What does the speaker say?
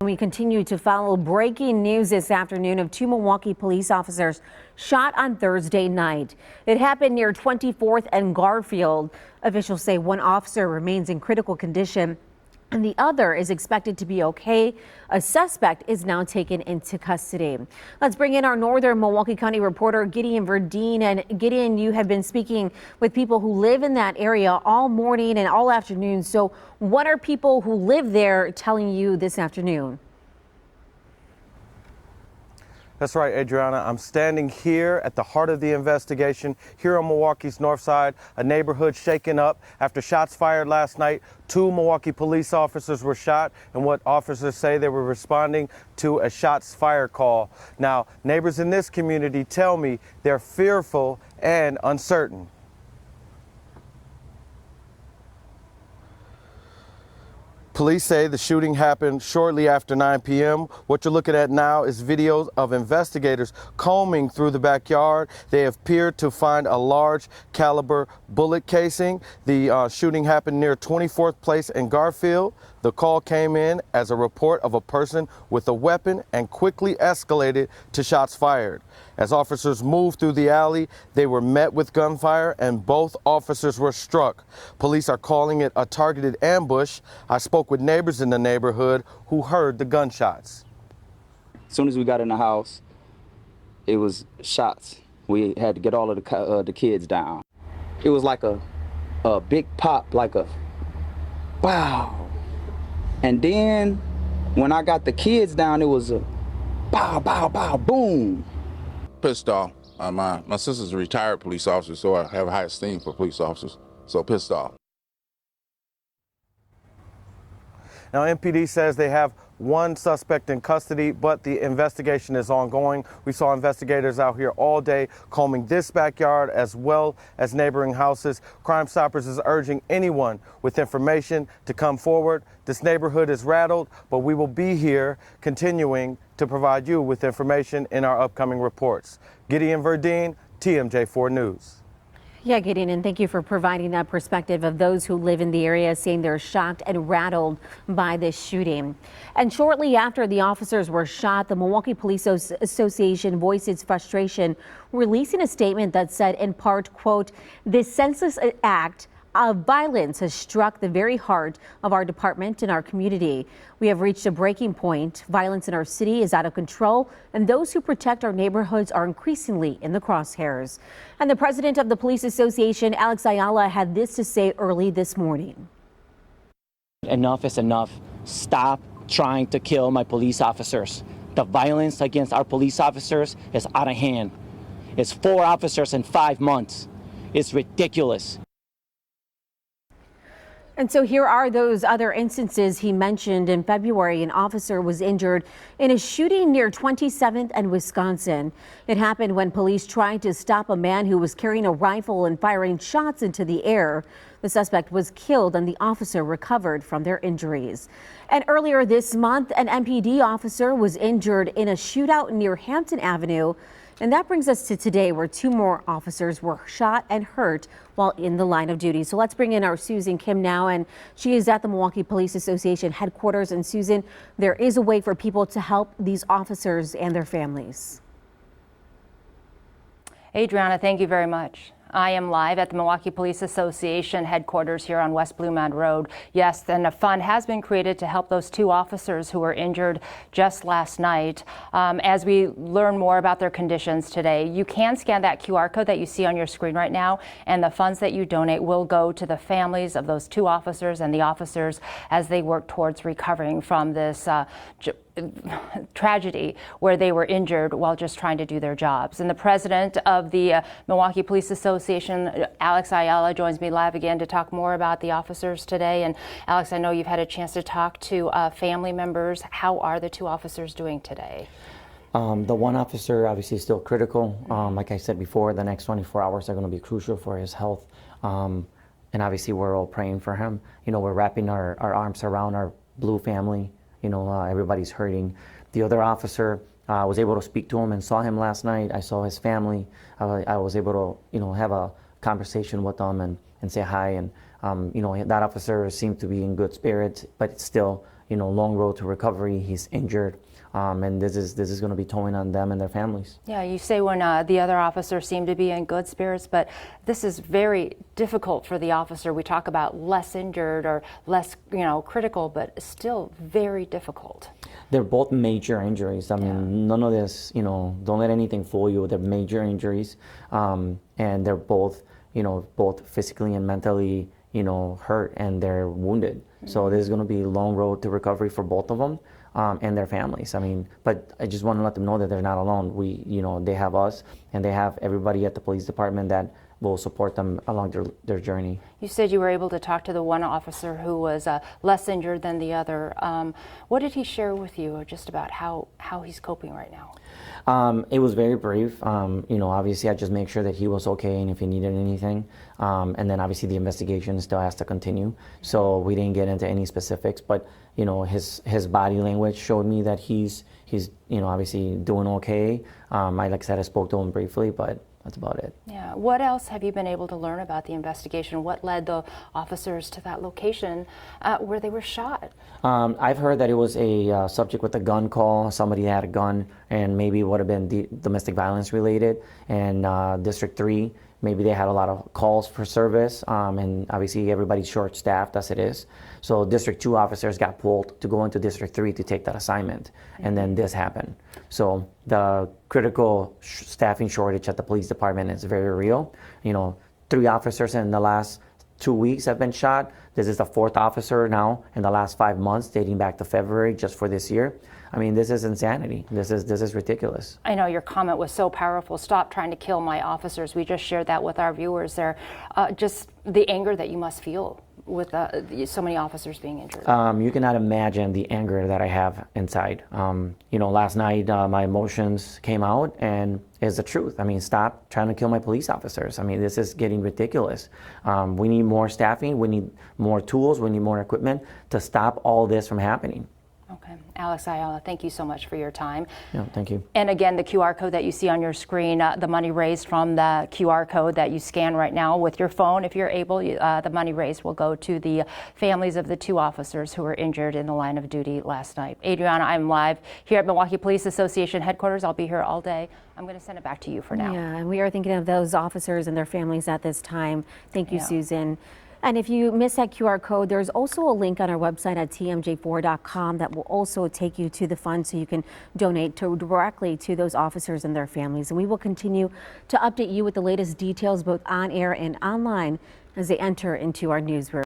We continue to follow breaking news this afternoon of two Milwaukee police officers shot on Thursday night. It happened near 24th and Garfield. Officials say one officer remains in critical condition and the other is expected to be okay. A suspect is now taken into custody. Let's bring in our northern Milwaukee County reporter, Gideon Verdeen. And Gideon, you have been speaking with people who live in that area all morning and all afternoon. So what are people who live there telling you this afternoon? That's right, Adriana. I'm standing here at the heart of the investigation here on Milwaukee's north side, a neighborhood shaken up after shots fired last night. Two Milwaukee police officers were shot, and what officers say they were responding to a shots fired call. Now, neighbors in this community tell me they're fearful and uncertain. Police say the shooting happened shortly after 9 p.m. What you're looking at now is videos of investigators combing through the backyard. They appeared to find a large caliber bullet casing. The shooting happened near 24th Place in Garfield. The call came in as a report of a person with a weapon and quickly escalated to shots fired. As officers moved through the alley, they were met with gunfire and both officers were struck. Police are calling it a targeted ambush. I spoke with neighbors in the neighborhood who heard the gunshots. As soon as we got in the house, it was shots. We had to get all of the kids down. It was like a big pop, like a wow. And then when I got the kids down, it was a bow, bow, bow, boom. Pissed off. My sister's a retired police officer, so I have a high esteem for police officers. So pissed off. Now, MPD says they have one suspect in custody, but the investigation is ongoing. We saw investigators out here all day combing this backyard as well as neighboring houses. Crime Stoppers is urging anyone with information to come forward. This neighborhood is rattled, but we will be here continuing to provide you with information in our upcoming reports. Gideon Verdeen, TMJ4 News. Yeah, Gideon, and thank you for providing that perspective of those who live in the area, saying they're shocked and rattled by this shooting. And shortly after the officers were shot, the Milwaukee Police Association voiced its frustration, releasing a statement that said, in part, quote, "This senseless act of violence has struck the very heart of our department and our community. We have reached a breaking point. Violence in our city is out of control, and those who protect our neighborhoods are increasingly in the crosshairs." And the president of the Police Association, Alex Ayala, had this to say early this morning. Enough is enough. Stop trying to kill my police officers. The violence against our police officers is out of hand. It's 4 officers in 5 months. It's ridiculous. And so here are those other instances he mentioned. In February, an officer was injured in a shooting near 27th and Wisconsin. It happened when police tried to stop a man who was carrying a rifle and firing shots into the air. The suspect was killed and the officer recovered from their injuries. And earlier this month, an MPD officer was injured in a shootout near Hampton Avenue. And that brings us to today, where 2 more officers were shot and hurt while in the line of duty. So let's bring in our Susan Kim now, and she is at the Milwaukee Police Association headquarters. And Susan, there is a way for people to help these officers and their families. Adriana, thank you very much. I am live at the Milwaukee Police Association headquarters here on West Blumad Road. Yes, then a fund has been created to help those 2 officers who were injured just last night. As we learn more about their conditions today, you can scan that QR code that you see on your screen right now, and the funds that you donate will go to the families of those 2 officers and the officers as they work towards recovering from this tragedy where they were injured while just trying to do their jobs. And the president of the Milwaukee Police Association, Alex Ayala, joins me live again to talk more about the officers today. And Alex, I know you've had a chance to talk to family members. How are the 2 officers doing today? The one officer obviously is still critical. Like I said before, the next 24 hours are going to be crucial for his health. And obviously we're all praying for him. You know, we're wrapping our arms around our Blue family. You know, everybody's hurting. The other officer, I was able to speak to him and saw him last night. I saw his family. I was able to, you know, have a conversation with them and say hi. And, you know, that officer seemed to be in good spirits, but still, long road to recovery. He's injured. And this is going to be towing on them and their families. Yeah, you say when the other officer seemed to be in good spirits, but this is very difficult for the officer. We talk about less injured or less, critical, but still very difficult. They're both major injuries. I mean, none of this, don't let anything fool you. They're major injuries, and they're both, both physically and mentally, hurt, and they're wounded. So this is going to be a long road to recovery for both of them. And their families. I mean, but I just want to let them know that they're not alone. They have us, and they have everybody at the police department that will support them along their journey. You said you were able to talk to the one officer who was less injured than the other. What did he share with you just about how he's coping right now? It was very brief. Obviously I just make sure that he was okay and if he needed anything. And then obviously the investigation still has to continue. So we didn't get into any specifics, but his body language showed me that he's obviously doing okay. Like I said, I spoke to him briefly, but that's about it. Yeah. What else have you been able to learn about the investigation? What led the officers to that location where they were shot? I've heard that it was a subject with a gun call. Somebody had a gun, and maybe it would have been domestic violence related. And District 3, maybe they had a lot of calls for service, and obviously everybody's short-staffed as it is. So District 2 officers got pulled to go into District 3 to take that assignment, and then this happened. So the critical staffing shortage at the police department is very real. 3 officers in the last 2 weeks have been shot. This is the 4th officer now in the last 5 months, dating back to February just for this year. I mean, this is insanity. This is ridiculous. I know your comment was so powerful. Stop trying to kill my officers. We just shared that with our viewers there. Just the anger that you must feel with so many officers being injured. You cannot imagine the anger that I have inside. Last night my emotions came out, and it's the truth. I mean, stop trying to kill my police officers. I mean, this is getting ridiculous. We need more staffing. We need more tools. We need more equipment to stop all this from happening. Okay. Alex Ayala, thank you so much for your time. Yeah, thank you. And again, the QR code that you see on your screen, the money raised from the QR code that you scan right now with your phone, if you're able, the money raised will go to the families of the 2 officers who were injured in the line of duty last night. Adriana, I'm live here at Milwaukee Police Association headquarters. I'll be here all day. I'm going to send it back to you for now. Yeah, and we are thinking of those officers and their families at this time. Thank you, Susan. And if you miss that QR code, there's also a link on our website at tmj4.com that will also take you to the fund so you can donate directly to those officers and their families. And we will continue to update you with the latest details both on air and online as they enter into our newsroom.